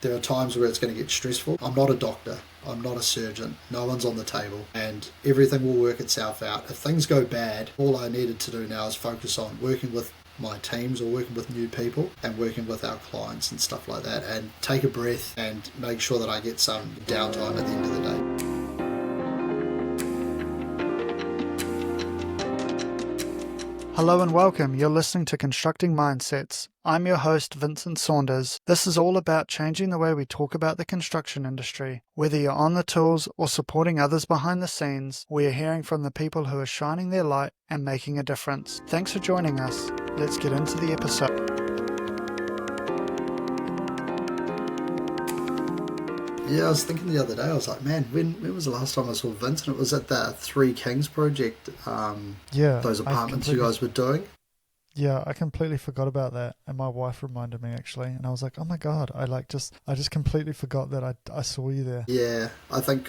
There are times where it's going to get stressful. I'm not a doctor. I'm not a surgeon. No one's on the table. And everything will work itself out. If things go bad, all I needed to do now is focus on working with my teams or working with new people and working with our clients and stuff like that, and take a breath and make sure that I get some downtime at the end of the day. Hello and welcome. You're listening to Constructing Mindsets. I'm your host, Vincent Saunders. This is all about changing the way we talk about the construction industry. Whether you're on the tools or supporting others behind the scenes, we are hearing from the people who are shining their light and making a difference. Thanks for joining us. Let's get into the episode. Yeah, I was thinking the other day, I was like, man, when was the last time I saw Vince? And it was at the Three Kings project, those apartments you guys were doing. Yeah, I completely forgot about that, and my wife reminded me actually, and I was like, oh my god, I just completely forgot that I saw you there. Yeah, I think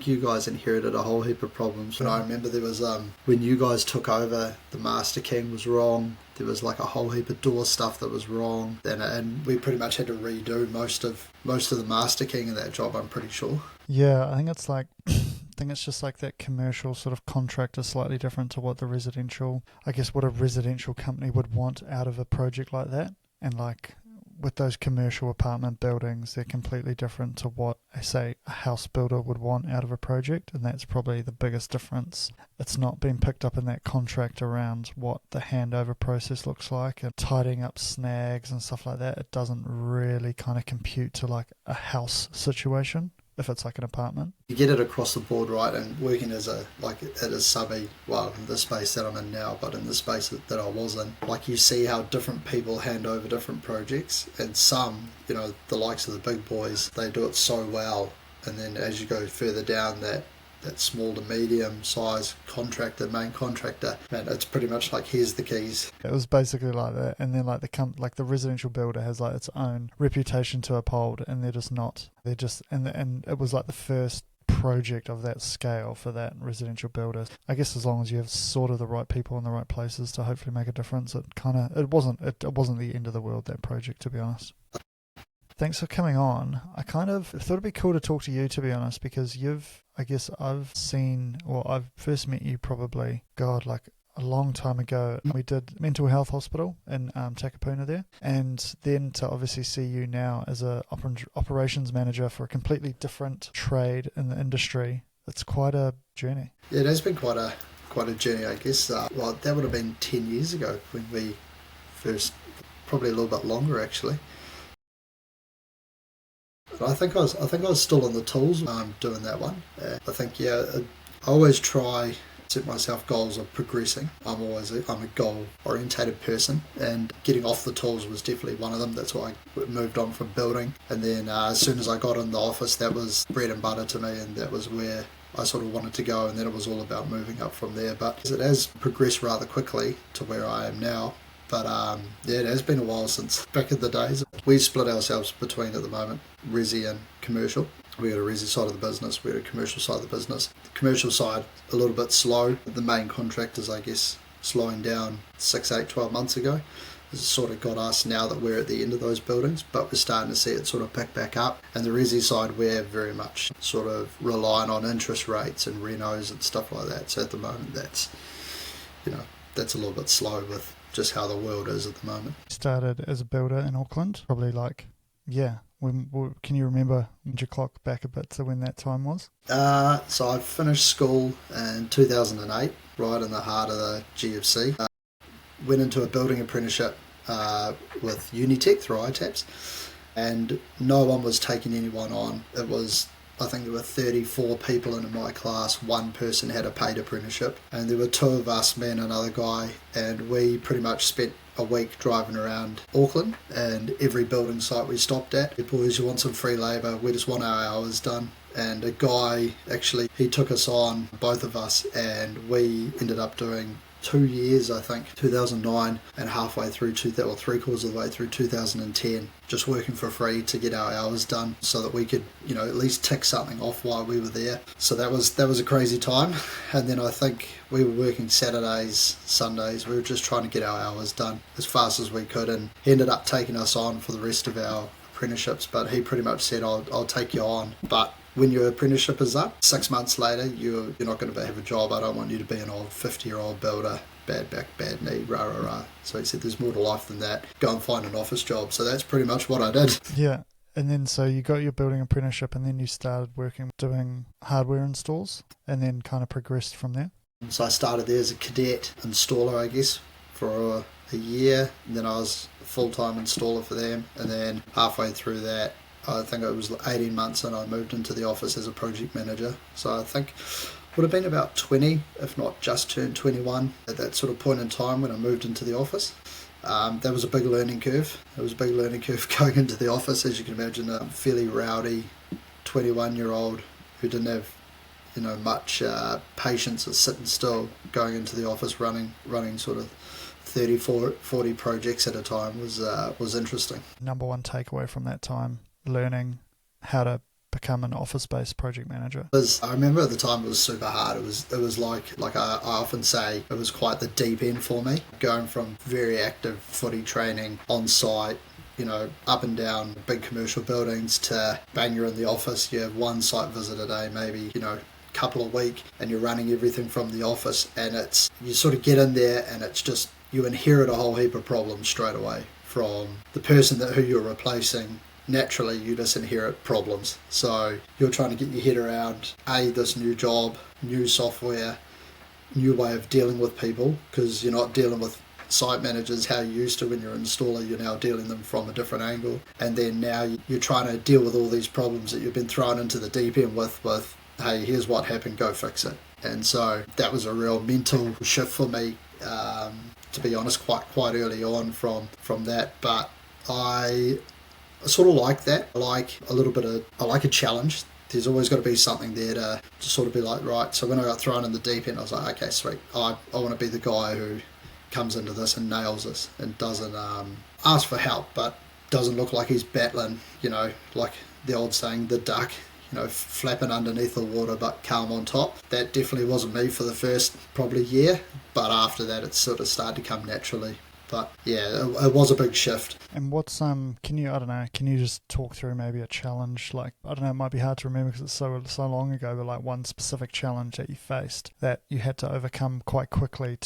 you guys inherited a whole heap of problems. And I remember there was when you guys took over, the Master King was wrong. There was like a whole heap of door stuff that was wrong, and we pretty much had to redo most of the Master King in that job, I'm pretty sure. Yeah, I think it's like I think it's just like that commercial sort of contract is slightly different to what what a residential company would want out of a project like that. And like with those commercial apartment buildings, they're completely different to what, say, a house builder would want out of a project. And that's probably the biggest difference. It's not been picked up in that contract around what the handover process looks like and tidying up snags and stuff like that. It doesn't really kind of compute to like a house situation if it's like an apartment. You get it across the board, right? And working as at a subby, well, in the space that I'm in now, but in the space that I was in, like you see how different people hand over different projects, and some, the likes of the big boys, they do it so well, and then as you go further down that small to medium size main contractor, man, it's pretty much like, here's the keys. It was basically like that, and then like the residential builder has like its own reputation to uphold, and they're just not. They're just and it was like the first project of that scale for that residential builder. I guess as long as you have sort of the right people in the right places to hopefully make a difference, it wasn't the end of the world, that project, to be honest. Thanks for coming on. I kind of thought it'd be cool to talk to you, to be honest, because I've first met you probably, like a long time ago. We did mental health hospital in Takapuna there, and then to obviously see you now as a operations manager for a completely different trade in the industry. It's quite a journey. Yeah, it has been quite a journey, I guess. That would have been 10 years ago when we first, probably a little bit longer actually. But I think I was still on the tools doing that one. I always try to set myself goals of progressing. I'm a goal orientated person, and getting off the tools was definitely one of them. That's why I moved on from building, and then as soon as I got in the office, that was bread and butter to me, and that was where I sort of wanted to go, and then it was all about moving up from there. But it has progressed rather quickly to where I am now. But it has been a while since back in the days. We split ourselves between, at the moment, resi and commercial. We got a resi side of the business, we got a commercial side of the business. The commercial side, a little bit slow. The main contractors, I guess, slowing down 6, 8, 12 months ago. It's sort of got us now that we're at the end of those buildings, but we're starting to see it sort of pick back up. And the resi side, we're very much sort of relying on interest rates and renos and stuff like that. So at the moment, that's a little bit slow with just how the world is at the moment. Started as a builder in Auckland, probably can you remember, would you clock back a bit to when that time was? So I finished school in 2008, right in the heart of the GFC. Went into a building apprenticeship with Unitech through ITAPS, and no one was taking anyone on. I think there were 34 people in my class. One person had a paid apprenticeship, and there were 2 of us, me and another guy, and we pretty much spent a week driving around Auckland, and every building site we stopped at. Hey boys, you want some free labour? We just want our hours done. And a guy, actually, he took us on, both of us, and we ended up doing 2 years, I think, 2009, and halfway through 3/4 of the way through 2010, just working for free to get our hours done so that we could, at least tick something off while we were there. So that was a crazy time. And then I think we were working Saturdays, Sundays. We were just trying to get our hours done as fast as we could, and he ended up taking us on for the rest of our apprenticeships, but he pretty much said, I'll take you on, but when your apprenticeship is up, 6 months later, you're not going to have a job. I don't want you to be an old 50-year-old builder, bad back, bad knee, rah, rah, rah. So he said, there's more to life than that. Go and find an office job. So that's pretty much what I did. Yeah. And then so you got your building apprenticeship, and then you started working doing hardware installs, and then kind of progressed from there. So I started there as a cadet installer, I guess, for a year. And then I was a full-time installer for them. And then halfway through that, I think it was 18 months, and I moved into the office as a project manager. So I think would have been about 20, if not just turned 21 at that sort of point in time when I moved into the office. That was a big learning curve. It was a big learning curve going into the office, as you can imagine, a fairly rowdy 21-year-old who didn't have much patience of sitting still, going into the office running sort of 30, 40 projects at a time was interesting. Number one takeaway from that time, learning how to become an office-based project manager. I remember at the time it was super hard. It was like I often say, it was quite the deep end for me, going from very active footy training on site, up and down big commercial buildings, to bang, you're in the office, you have one site visit a day, maybe, couple a week, and you're running everything from the office, and you sort of get in there, and it's just, you inherit a whole heap of problems straight away from the person who you're replacing. Naturally, you just inherit problems. So you're trying to get your head around this new job, new software, new way of dealing with people, because you're not dealing with site managers how you used to when you're an installer. You're now dealing them from a different angle, and then now you're trying to deal with all these problems that you've been thrown into the deep end with hey, here's what happened, go fix it. And so that was a real mental shift for me, to be honest, quite early on from that. But I sort of like that. I like a challenge. There's always got to be something there to sort of be like, right, so when I got thrown in the deep end, I was like, okay, sweet, I want to be the guy who comes into this and nails this and doesn't ask for help, but doesn't look like he's battling, like the old saying, the duck, flapping underneath the water but calm on top. That definitely wasn't me for the first probably year, but after that it sort of started to come naturally. But yeah, it was a big shift. And what's can you just talk through maybe a challenge? Like, I don't know, it might be hard to remember because it's so long ago, but like one specific challenge that you faced that you had to overcome quite quickly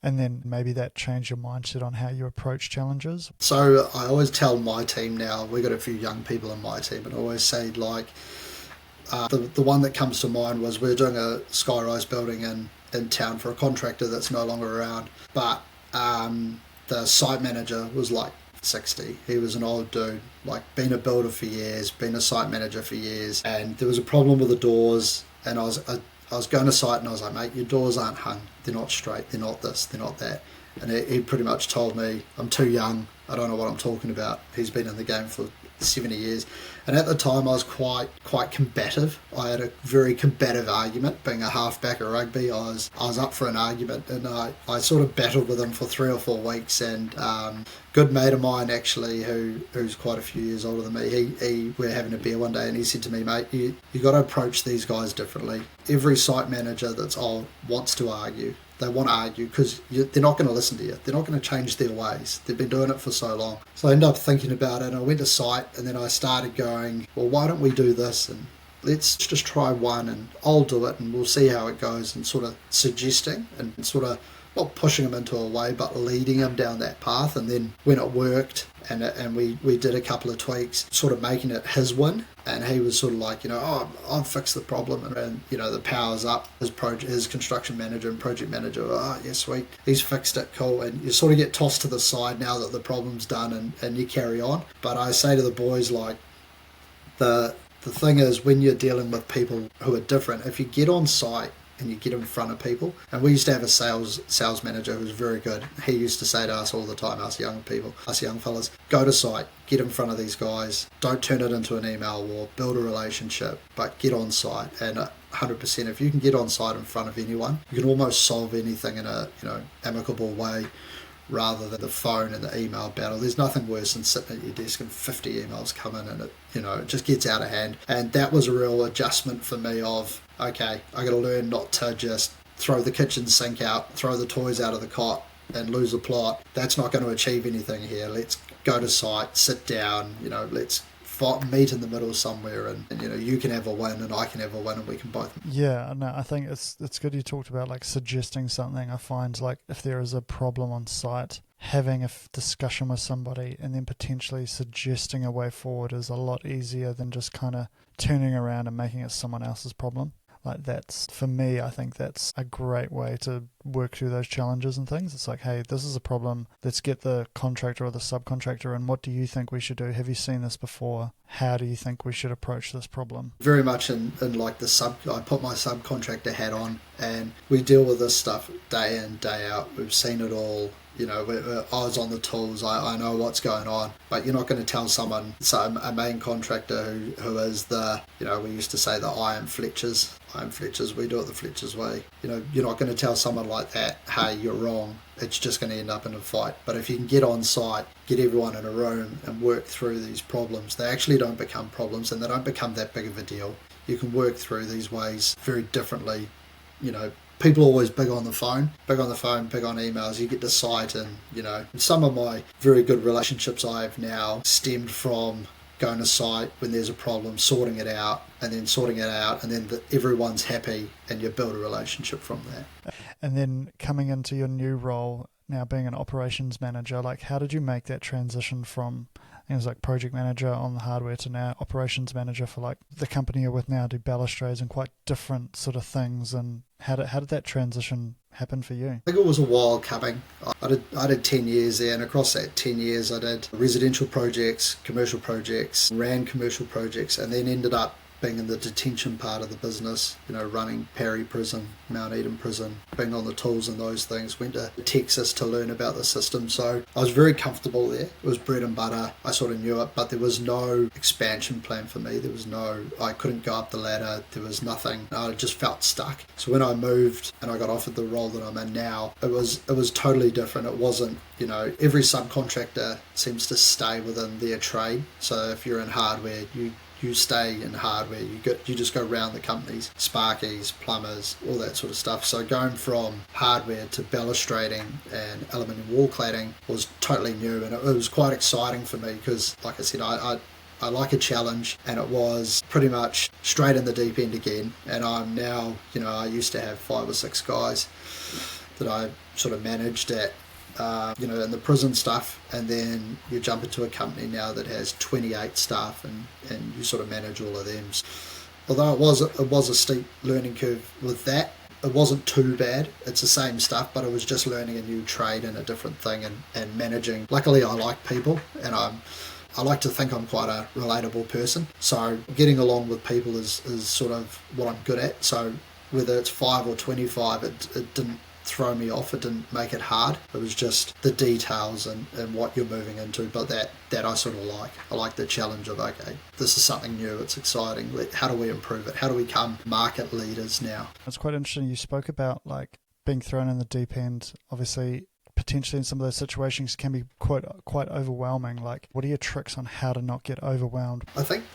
and then maybe that changed your mindset on how you approach challenges. So I always tell my team now, we've got a few young people in my team, and I always say, like, the one that comes to mind was we're doing a sky-rise building in town for a contractor that's no longer around, but the site manager was like 60. He was an old dude, like been a builder for years, been a site manager for years, and there was a problem with the doors, and I was going to site and I was like, mate, your doors aren't hung, they're not straight, they're not this, they're not that. And he pretty much told me, I'm too young, I don't know what I'm talking about. He's been in the game for 70 years. And at the time I was quite combative. I had a very combative argument. Being a halfback at rugby, I was up for an argument, and I sort of battled with him for 3 or 4 weeks. And good mate of mine actually, who's quite a few years older than me, we're having a beer one day, and he said to me, mate, you got to approach these guys differently. Every site manager that's old wants to argue. They want to argue because they're not going to listen to you. They're not going to change their ways. They've been doing it for so long. So I ended up thinking about it, and I went to site, and then I started going, well, why don't we do this? And let's just try one, and I'll do it, and we'll see how it goes, and sort of suggesting and sort of not pushing them into a way, but leading them down that path. And then when it worked, and we did a couple of tweaks, sort of making it his win. And he was sort of like, I've fixed the problem, and the power's up. His construction manager and project manager, oh yeah, sweet, he's fixed it, cool. And you sort of get tossed to the side now that the problem's done, and you carry on. But I say to the boys, like, the thing is, when you're dealing with people who are different, if you get on site and you get in front of people, and we used to have a sales manager who was very good. He used to say to us all the time, us young fellas, go to site, get in front of these guys, don't turn it into an email war, build a relationship, but get on site. And 100%, if you can get on site in front of anyone, you can almost solve anything in a amicable way, rather than the phone and the email battle. There's nothing worse than sitting at your desk and 50 emails come in, and it just gets out of hand. And that was a real adjustment for me of, okay, I got to learn not to just throw the kitchen sink out, throw the toys out of the cot and lose a plot. That's not going to achieve anything here. Let's go to site, sit down, let's meet in the middle somewhere, and you can have a win and I can have a win, and we can both. Yeah, no, I think it's good you talked about like suggesting something. I find like if there is a problem on site, having a discussion with somebody and then potentially suggesting a way forward is a lot easier than just kind of turning around and making it someone else's problem. Like that's, for me, I think that's a great way to work through those challenges and things. It's like, hey, this is a problem. Let's get the contractor or the subcontractor and what do you think we should do? Have you seen this before? How do you think we should approach this problem? Very much in like I put my subcontractor hat on, and we deal with this stuff day in, day out. We've seen it all. I was on the tools, I know what's going on, but you're not going to tell a main contractor who is we used to say the iron Fletchers, we do it the Fletchers way. You're not going to tell someone like that, hey, you're wrong. It's just going to end up in a fight. But if you can get on site, get everyone in a room and work through these problems, they actually don't become problems and they don't become that big of a deal. You can work through these ways very differently. People are always big on the phone, big on emails. You get to site and, some of my very good relationships I have now stemmed from going to site when there's a problem, sorting it out, and then everyone's happy, and you build a relationship from that. And then coming into your new role, now being an operations manager, like how did you make that transition from things like project manager on the hardware to now operations manager for like the company you're with now, do balustrades and quite different sort of things, and how did that transition happen for you? I think it was a while coming. I did 10 years there, and across that 10 years I did residential projects, commercial projects, ran commercial projects, and then ended up being in the detention part of the business, running Perry Prison, Mount Eden Prison, being on the tools and those things. Went to Texas to learn about the system, so I was very comfortable there. It was bread and butter. I sort of knew it, but there was no expansion plan for me. I couldn't go up the ladder. There was nothing. I just felt stuck. So when I moved and I got offered the role that I'm in now, it was totally different. It wasn't, every subcontractor seems to stay within their trade. So if you're in hardware, you stay in hardware, you just go around the companies, sparkies, plumbers, all that sort of stuff. So going from hardware to balustrading and aluminium wall cladding was totally new, and it was quite exciting for me because, like I said, I like a challenge, and it was pretty much straight in the deep end again. And I'm now, I used to have 5 or 6 guys that I sort of managed at in the prison stuff, and then you jump into a company now that has 28 staff, and you sort of manage all of them. Although it was a steep learning curve with that, it wasn't too bad. It's the same stuff, but it was just learning a new trade and a different thing, and managing. Luckily I like people, and I like to think I'm quite a relatable person, so getting along with people is sort of what I'm good at. So whether it's 5 or 25, it didn't throw me off. It didn't make it hard. It was just the details and what you're moving into, but that I sort of like. I like the challenge of, okay, this is something new, it's exciting, how do we improve it, how do we become market leaders now? It's quite interesting you spoke about like being thrown in the deep end. Obviously potentially in some of those situations can be quite overwhelming. Like what are your tricks on how to not get overwhelmed? I think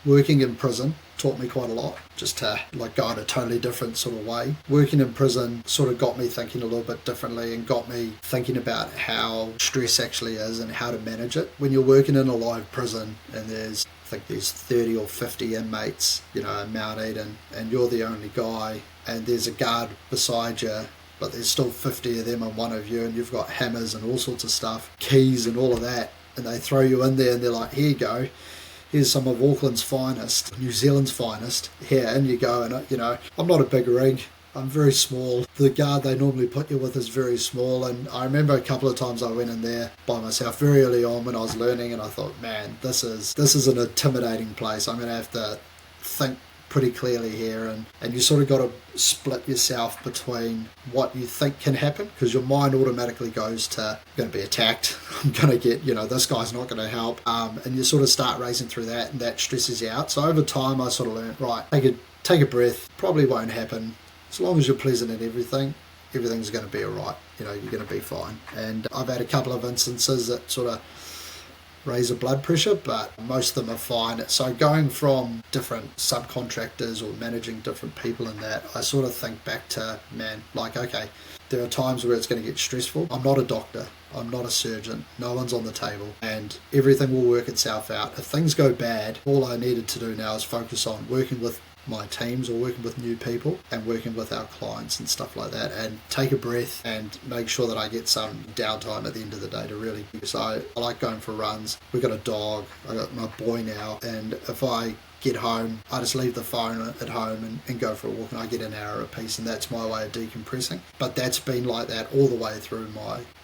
working in prison taught me quite a lot, just to like go in a totally different sort of way. Working in prison sort of got me thinking a little bit differently, and got me thinking about how stress actually is and how to manage it. When you're working in a live prison and there's 30 or 50 inmates, in Mount Eden, and you're the only guy, and there's a guard beside you, but there's still 50 of them and one of you, and you've got hammers and all sorts of stuff, keys and all of that, and they throw you in there and they're like, here you go, here's some of Auckland's finest, New Zealand's finest, here, and you go. And I'm not a big rig, I'm very small. The guard they normally put you with is very small, and I remember a couple of times I went in there by myself very early on when I was learning, and I thought, man, this is an intimidating place. I'm going to have to think pretty clearly here, and you sort of got to split yourself between what you think can happen, because your mind automatically goes to, I'm going to be attacked, I'm going to get, this guy's not going to help, and you sort of start racing through that, and that stresses you out. So over time I sort of learned, right, take a breath, probably won't happen, as long as you're pleasant in everything's going to be alright, you're going to be fine. And I've had a couple of instances that sort of raise a blood pressure, but most of them are fine. So going from different subcontractors or managing different people in that, I sort of think back to, man, like, okay, there are times where it's going to get stressful. I'm not a doctor. I'm not a surgeon. No one's on the table, and everything will work itself out. If things go bad, all I needed to do now is focus on working with my teams or working with new people and working with our clients and stuff like that, and take a breath and make sure that I get some downtime at the end of the day to really. So I like going for runs. We've got a dog. I got my boy now, and if I get home, I just leave the phone at home and go for a walk, and I get an hour a piece, and that's my way of decompressing. But that's been like that all the way through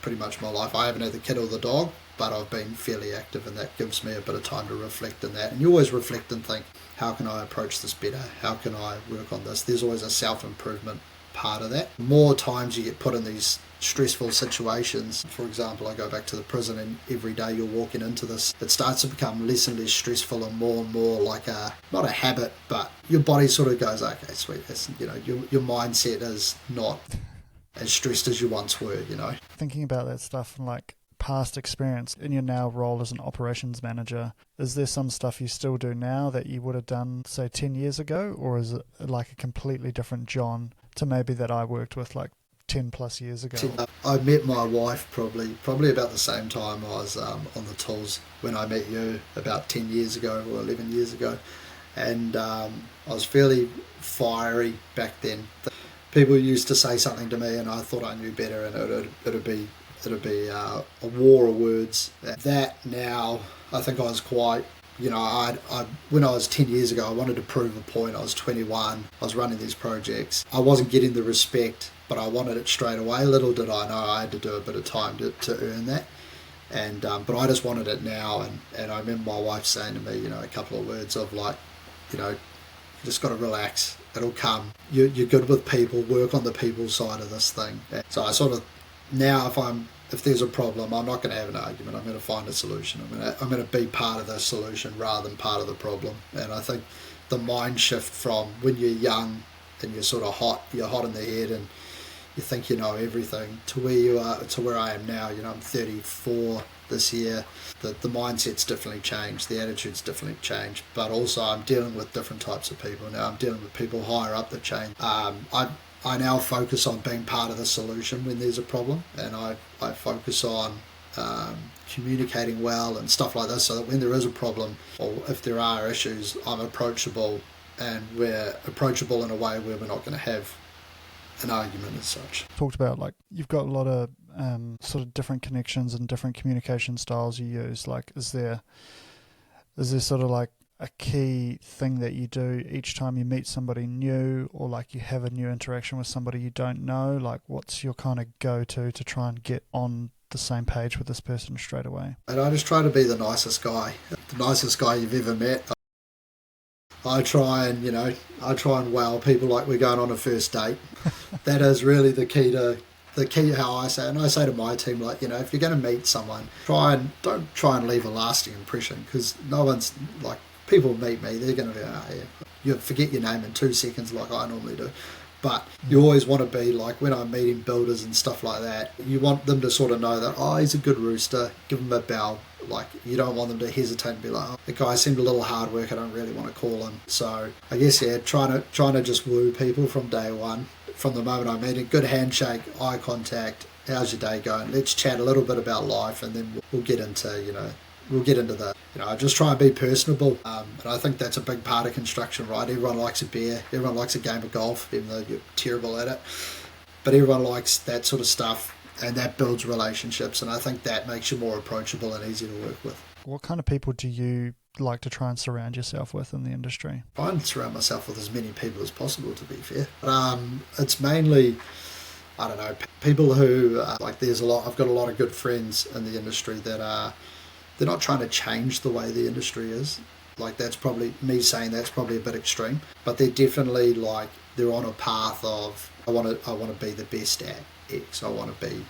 pretty much my life. I haven't had the kid or the dog, but I've been fairly active, and that gives me a bit of time to reflect in that. And you always reflect and think, how can I approach this better? How can I work on this? There's always a self-improvement part of that. More times you get put in these stressful situations. For example, I go back to the prison, and every day you're walking into this, it starts to become less and less stressful and more like not a habit, but your body sort of goes, okay, sweet. It's, your mindset is not as stressed as you once were, Thinking about that stuff and like past experience in your now role as an operations manager, is there some stuff you still do now that you would have done, say, 10 years ago, or is it like a completely different John to maybe that I worked with like 10 plus years ago? I met my wife probably about the same time I was on the tools when I met you about 10 years ago or 11 years ago, and I was fairly fiery back then. People used to say something to me and I thought I knew better, and it'd be a war of words. That now, I think I was quite, when I was 10 years ago, I wanted to prove a point. I was 21, I was running these projects. I wasn't getting the respect, but I wanted it straight away. Little did I know I had to do a bit of time to earn that. And but I just wanted it now, and I remember my wife saying to me, a couple of words of like, you just got to relax, it'll come. You're good with people, work on the people side of this thing. And so I sort of, now if there's a problem, I'm not going to have an argument. I'm going to find a solution. I'm going to be part of the solution rather than part of the problem. And I think the mind shift from when you're young and you're sort of hot in the head and you think you know everything, to where I am now. I'm 34 this year. The mindset's definitely changed. The attitude's definitely changed. But also I'm dealing with different types of people now. I'm dealing with people higher up the chain. I now focus on being part of the solution when there's a problem, and I focus on communicating well and stuff like this, so that when there is a problem or if there are issues, I'm approachable, and we're approachable in a way where we're not going to have an argument as such. Talked about like you've got a lot of sort of different connections and different communication styles you use. Like, is there sort of like a key thing that you do each time you meet somebody new, or like you have a new interaction with somebody you don't know? Like, what's your kind of go-to to try and get on the same page with this person straight away? And I just try to be the nicest guy you've ever met. I try and wow people like we're going on a first date. That is really the key how I say it. And I say to my team, like, if you're going to meet someone, don't try and leave a lasting impression, because no one's like, people meet me, they're going to be, yeah, you forget your name in 2 seconds like I normally do. But you always want to be like, when I'm meeting builders and stuff like that, you want them to sort of know that, oh, he's a good rooster, give him a bell. Like, you don't want them to hesitate and be like, oh, the guy seemed a little hard work, I don't really want to call him. So I guess, yeah, trying to just woo people from day one, from the moment I meet. A good handshake, eye contact, how's your day going? Let's chat a little bit about life, and then we'll get into the, I just try and be personable. And I think that's a big part of construction, right? Everyone likes a beer, everyone likes a game of golf, even though you're terrible at it. But everyone likes that sort of stuff, and that builds relationships, and I think that makes you more approachable and easy to work with. What kind of people do you like to try and surround yourself with in the industry? I try and surround myself with as many people as possible, to be fair. But, it's mainly, I don't know, people who, I've got a lot of good friends in the industry that they're not trying to change the way the industry is. Like, that's probably, me saying that's probably a bit extreme, but they're definitely like, they're on a path of, I want to be the best at X, I want to be,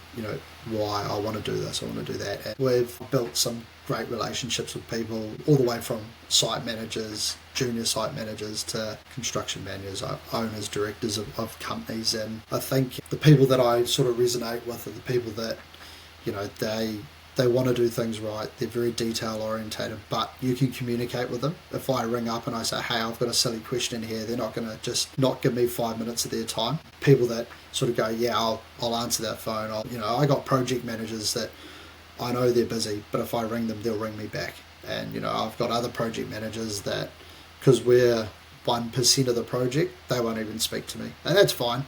Y, I want to do this, I want to do that. And we've built some great relationships with people, all the way from site managers, junior site managers, to construction managers, owners, directors of companies. And I think the people that I sort of resonate with are the people that, they want to do things right. They're very detail orientated, but you can communicate with them. If I ring up and I say, hey, I've got a silly question here, they're not going to just not give me 5 minutes of their time. People that sort of go, yeah, I'll answer that phone. I got project managers that I know they're busy, but if I ring them, they'll ring me back. And, I've got other project managers that, because we're 1% of the project, they won't even speak to me. And that's fine.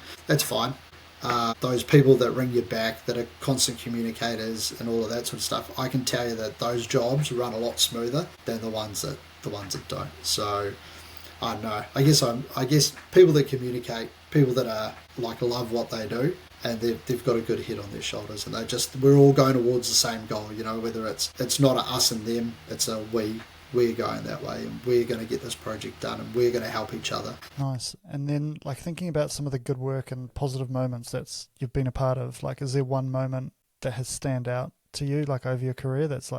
Those people that ring you back, that are constant communicators and all of that sort of stuff, I can tell you that those jobs run a lot smoother than the ones that don't. So I don't know. I guess people that communicate, people that are love what they do, and they've got a good head on their shoulders, and we're all going towards the same goal. Whether it's not a us and them, it's a we. We're going that way, and we're going to get this project done, and we're going to help each other. Nice. And then, thinking about some of the good work and positive moments you've been a part of, is there one moment that has stand out to you, over your career, that's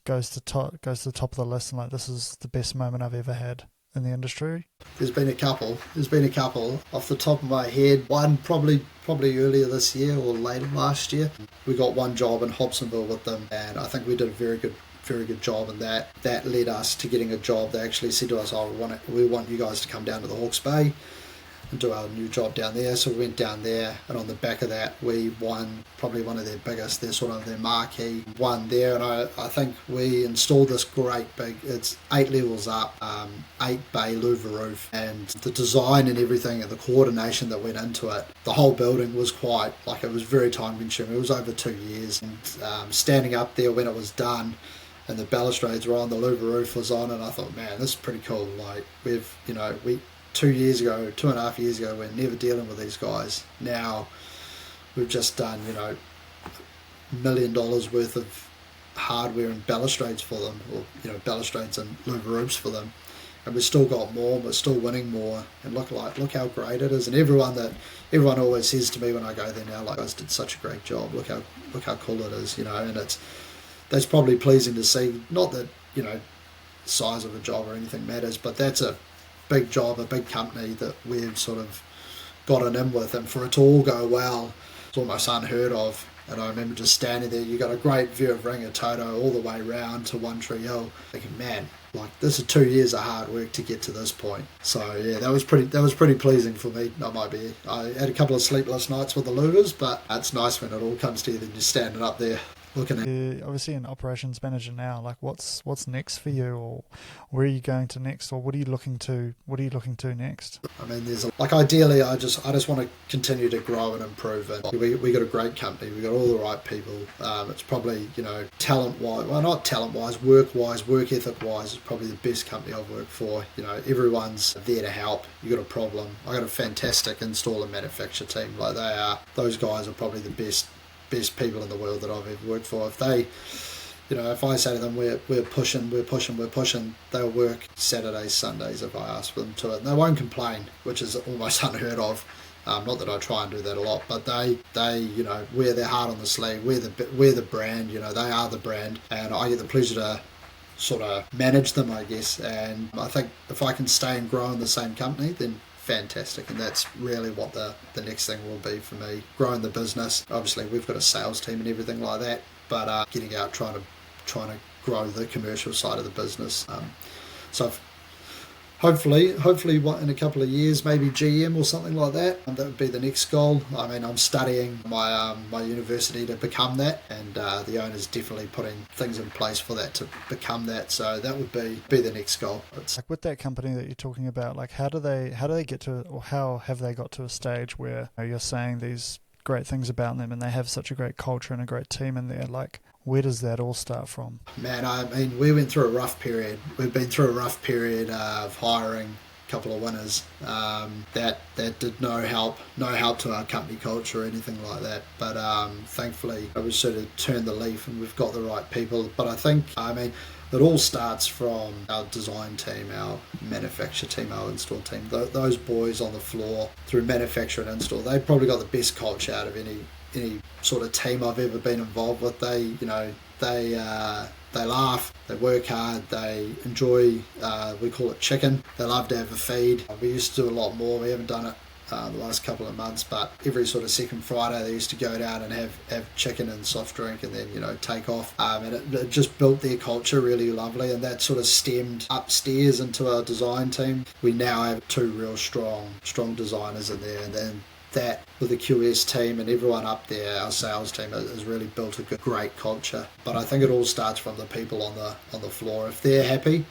goes to the top of the list, and this is the best moment I've ever had in the industry? There's been a couple off the top of my head. One probably earlier this year or later last year. We got one job in Hobsonville with them, and I think we did a very good job, and that led us to getting a job. They actually said to us, we want you guys to come down to the Hawke's Bay and do our new job down there. So we went down there, and on the back of that we won probably one of their biggest, their marquee one there. And I think we installed this great big, it's 8 levels up, 8 bay louver roof, and the design and everything and the coordination that went into it, the whole building was it was very time consuming. It was over 2 years, and standing up there when it was done and the balustrades were on, the louver roof was on, and I thought, man, this is pretty cool. We 2.5 years ago, we're never dealing with these guys. Now we've just done, $1 million worth of hardware and balustrades for them, or balustrades and louver roofs for them, and we've still got more. We're still winning more, and look how great it is. And everyone always says to me when I go there now, guys did such a great job. Look how cool it is, and that's probably pleasing to see. Not that size of a job or anything matters, but that's a big job, a big company that we've sort of gotten in with, and for it to all go well, it's almost unheard of. And I remember just standing there, you got a great view of Rangitoto all the way round to One Tree Hill, thinking, man, this is 2 years of hard work to get to this point. So yeah, that was pretty pleasing for me. I had a couple of sleepless nights with the louvers, but it's nice when it all comes together and you're standing up there looking at. You're obviously an operations manager now. What's next for you, or where are you going to next, or what are you looking to next? I mean, there's ideally, I just want to continue to grow and improve. And we got a great company. We got all the right people. It's probably talent wise, well, not talent wise, work ethic wise, it's probably the best company I've worked for. Everyone's there to help. You got a problem, I got a fantastic install and manufacture team. Those guys are probably the best people in the world that I've ever worked for. If they, if I say to them, we're pushing, they'll work Saturdays, Sundays if I ask them to it. And they won't complain, which is almost unheard of. Not that I try and do that a lot, but they wear their heart on the sleeve. We're the brand, they are the brand, and I get the pleasure to sort of manage them, I guess. And I think if I can stay and grow in the same company, then fantastic. And that's really what the next thing will be for me, growing the business. Obviously we've got a sales team and everything like that, but getting out, trying to grow the commercial side of the business. So hopefully in a couple of years, maybe GM or something like that. That would be the next goal. I mean, I'm studying my university to become that, and the owner's definitely putting things in place for that to become that. So that would be the next goal. With that company that you're talking about, how do they get to, or how have they got to a stage where you're saying these great things about them and they have such a great culture and a great team in there? Where does that all start from? Man, I mean, we went through a rough period. We've been through a rough period of hiring a couple of winners. That did no help to our company culture or anything like that. But thankfully, we sort of turned the leaf and we've got the right people. But I think, it all starts from our design team, our manufacture team, our install team. Those boys on the floor through manufacture and install, they've probably got the best culture out of any sort of team I've ever been involved with. They laugh, they work hard, they enjoy, we call it chicken. They love to have a feed. We used to do a lot more. We haven't done it the last couple of months, but every sort of second Friday they used to go down and have chicken and soft drink and then, take off. And it just built their culture really lovely, and that sort of stemmed upstairs into our design team. We now have two real strong designers in there, and then that with the QS team and everyone up there, our sales team has really built a great culture. But I think it all starts from the people on the floor. If they're happy,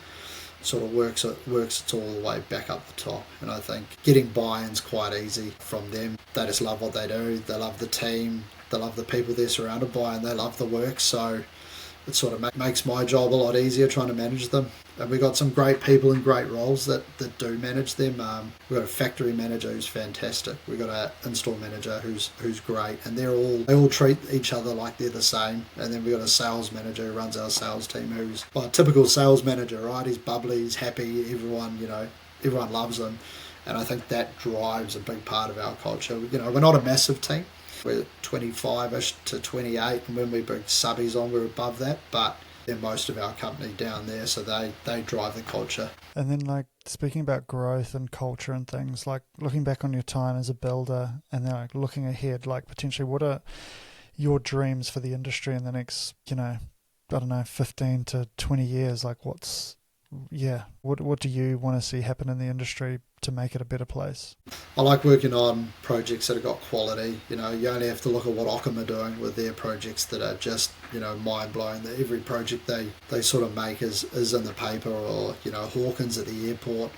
sort of works it all the way back up the top. And I think getting buy-in's quite easy from them. They just love what they do, they love the team, they love the people they're surrounded by, and they love the work. So it sort of makes my job a lot easier trying to manage them. And we've got some great people in great roles that do manage them. We've got a factory manager who's fantastic. We've got an install manager who's great, and they all treat each other like they're the same. And then we've got a sales manager who runs our sales team, who's a typical sales manager, right? He's bubbly, he's happy, everyone loves him. And I think that drives a big part of our culture. We're not a massive team. We're 25-ish to 28, and when we bring subbies on, we're above that. But they're most of our company down there, so they drive the culture. And then, speaking about growth and culture and things, looking back on your time as a builder, and then looking ahead, potentially, what are your dreams for the industry in the next, 15 to 20 years? What do you want to see happen in the industry to make it a better place? I like working on projects that have got quality. You only have to look at what Ockham are doing with their projects that are just, mind-blowing. That every project they sort of make is in the paper, or, Hawkins at the airport.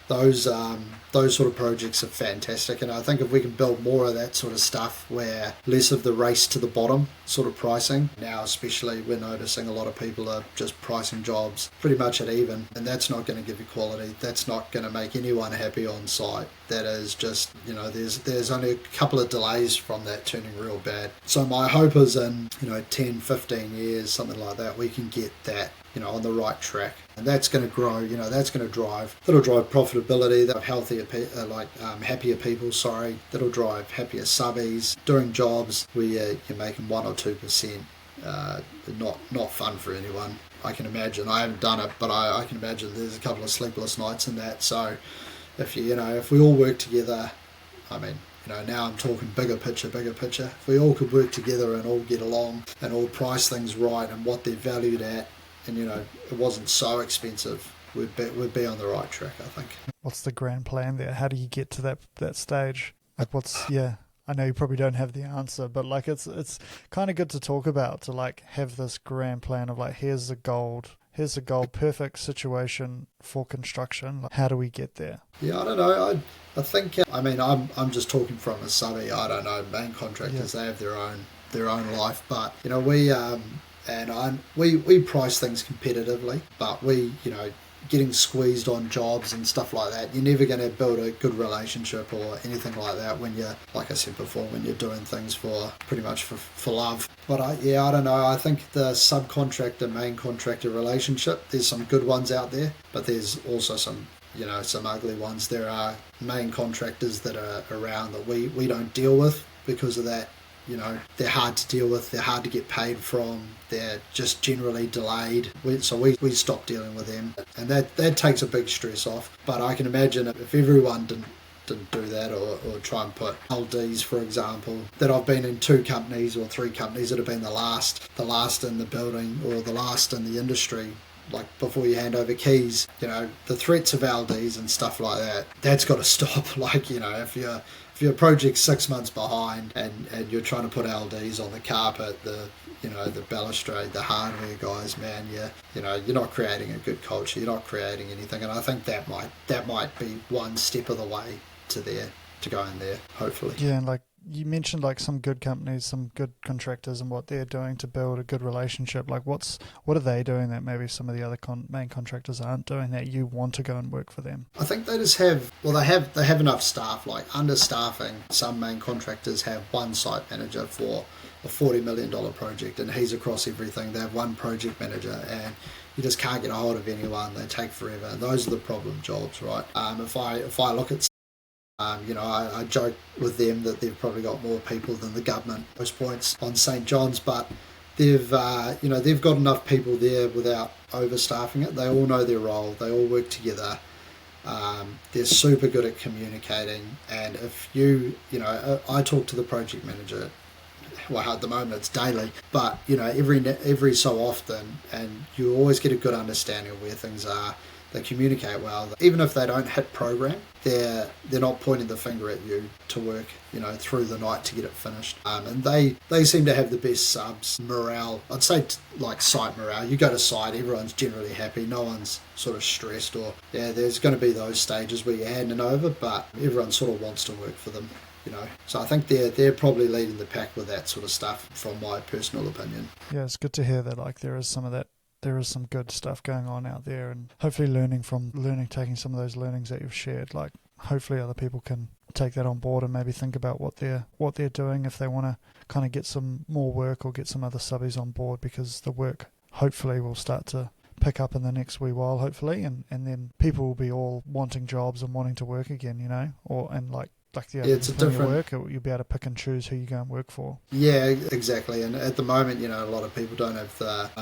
Those sort of projects are fantastic, and I think if we can build more of that sort of stuff, where less of the race to the bottom sort of pricing. Now especially we're noticing a lot of people are just pricing jobs pretty much at even, and that's not going to give you quality. That's not going to make anyone happy on site. That is just, there's only a couple of delays from that turning real bad. So my hope is in 10, 15 years, something like that, we can get that on the right track, and that's going to grow. That'll drive profitability. That'll have happier people. That'll drive happier subbies doing jobs where you're making 1 or 2%. Not fun for anyone. I can imagine. I haven't done it, but I can imagine there's a couple of sleepless nights in that. So if we all work together, now I'm talking bigger picture. If we all could work together and all get along and all price things right and what they're valued at, and it wasn't so expensive, we'd be on the right track, I think. What's the grand plan there? How do you get to that stage? I know you probably don't have the answer, but it's kind of good to talk about, to have this grand plan of here's the goal, perfect situation for construction. How do we get there? Yeah, I don't know. I think I'm just talking from a subby. I don't know, main contractors, They have their own life, but we price things competitively, but getting squeezed on jobs and stuff like that, you're never going to build a good relationship or anything like that when you're, like I said before, when you're doing things for pretty much for love. But I don't know. I think the subcontractor, main contractor relationship, there's some good ones out there, but there's also some ugly ones. There are main contractors that are around that we don't deal with because of that. They're hard to deal with, they're hard to get paid from, they're just generally delayed. So we stopped dealing with them, and that takes a big stress off. But I can imagine if everyone didn't do that, or try and put LDs, for example, that I've been in 2 companies or 3 companies that have been the last in the building or the last in the industry. Before you hand over keys, the threats of LDs and stuff like that's got to stop. If your project's 6 months behind and you're trying to put LDs on the carpet, the balustrade, the hardware guys, man, you're not creating a good culture. You're not creating anything, and I think that might be one step of the way to go in there, hopefully. Yeah, and you mentioned some good companies, some good contractors, and what they're doing to build a good relationship. What are they doing that maybe some of the other main contractors aren't doing that you want to go and work for them? I think they just have enough staff. Understaffing, some main contractors have one site manager for a $40 million project, and he's across everything. They have one project manager, and you just can't get a hold of anyone. They take forever, and those are the problem jobs, right? If I look at I joke with them that they've probably got more people than the government at most points on St. John's, but they've got enough people there without overstaffing it. They all know their role. They all work together. They're super good at communicating, and if I talk to the project manager. Well, at the moment it's daily, but every so often, and you always get a good understanding of where things are. They communicate well. Even if they don't hit program, they're not pointing the finger at you to work, through the night to get it finished. And they seem to have the best subs morale. I'd say like site morale. You go to site, everyone's generally happy. No one's sort of stressed, or there's going to be those stages where you're handing over, but everyone sort of wants to work for them. So I think they're probably leading the pack with that sort of stuff, from my personal opinion. Yeah, it's good to hear that. Like there is some good stuff going on out there, and hopefully taking some of those learnings that you've shared. Like hopefully other people can take that on board and maybe think about what they're doing if they want to kind of get some more work or get some other subbies on board, because the work hopefully will start to pick up in the next wee while, hopefully, and then people will be all wanting jobs and wanting to work again, it's a different work. You'll be able to pick and choose who you go and work for. Yeah, exactly. And at the moment, a lot of people don't have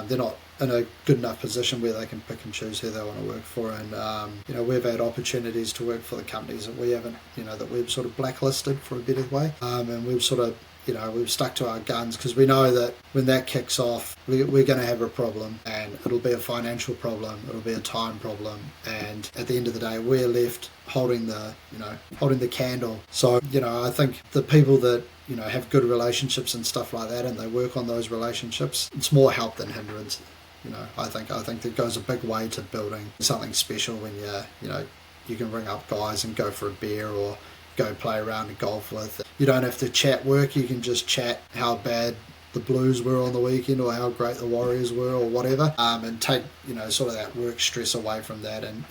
they're not in a good enough position where they can pick and choose who they want to work for. And we've had opportunities to work for the companies that we haven't, that we've sort of blacklisted, for a better way, and we've sort of we've stuck to our guns, because we know that when that kicks off, we're going to have a problem, and it'll be a financial problem, it'll be a time problem, and at the end of the day, we're left holding the candle. So I think the people that have good relationships and stuff like that, and they work on those relationships, it's more help than hindrance. I think that goes a big way to building something special when you can ring up guys and go for a beer, or go play around and golf with. You don't have to chat work, you can just chat how bad the Blues were on the weekend, or how great the Warriors were, or whatever, and take sort of that work stress away from that, and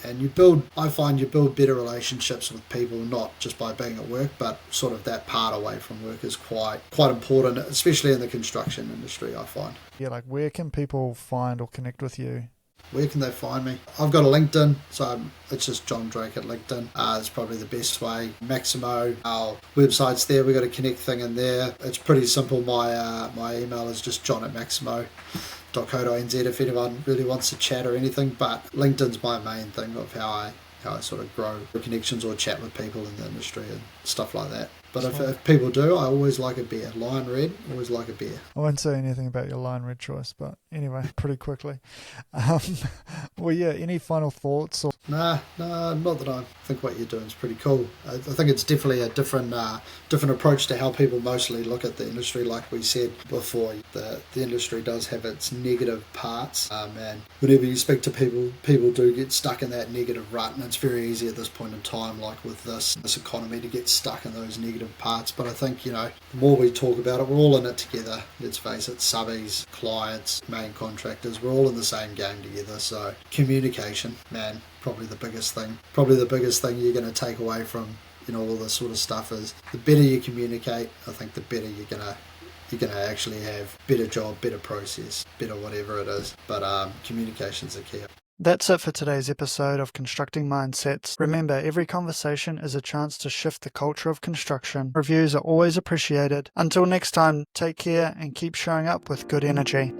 I find you build better relationships with people, not just by being at work, but sort of that part away from work is quite important, especially in the construction industry, I find. Yeah, like where can people find or connect with you? Where can they find me? I've got a LinkedIn, so it's just John Drake at LinkedIn. It's probably the best way. Maximo, our website's there. We've got a connect thing in there. It's pretty simple. My email is just john@maximo.co.nz if anyone really wants to chat or anything. But LinkedIn's my main thing of how I sort of grow connections or chat with people in the industry and stuff like that. But if people do, I always like a beer. Lion Red, always like a beer. I won't say anything about your Lion Red choice, but anyway, pretty quickly. Well, yeah, any final thoughts? Nah, not that I think what you're doing is pretty cool. I think it's definitely a different approach to how people mostly look at the industry. Like we said before, the industry does have its negative parts, and whenever you speak to people do get stuck in that negative rut, and it's very easy at this point in time, like with this economy, to get stuck in those negative parts. But I think the more we talk about it, we're all in it together. Let's face it, subbies, clients, main contractors, we're all in the same game together. So communication, man, probably the biggest thing you're going to take away from all this sort of stuff is the better you communicate, I think the better you're gonna actually have better job, better process, better whatever it is. But communication's the key. That's it for today's episode of Constructing Mindsets. Remember, every conversation is a chance to shift the culture of construction. Reviews are always appreciated. Until next time, take care and keep showing up with good energy.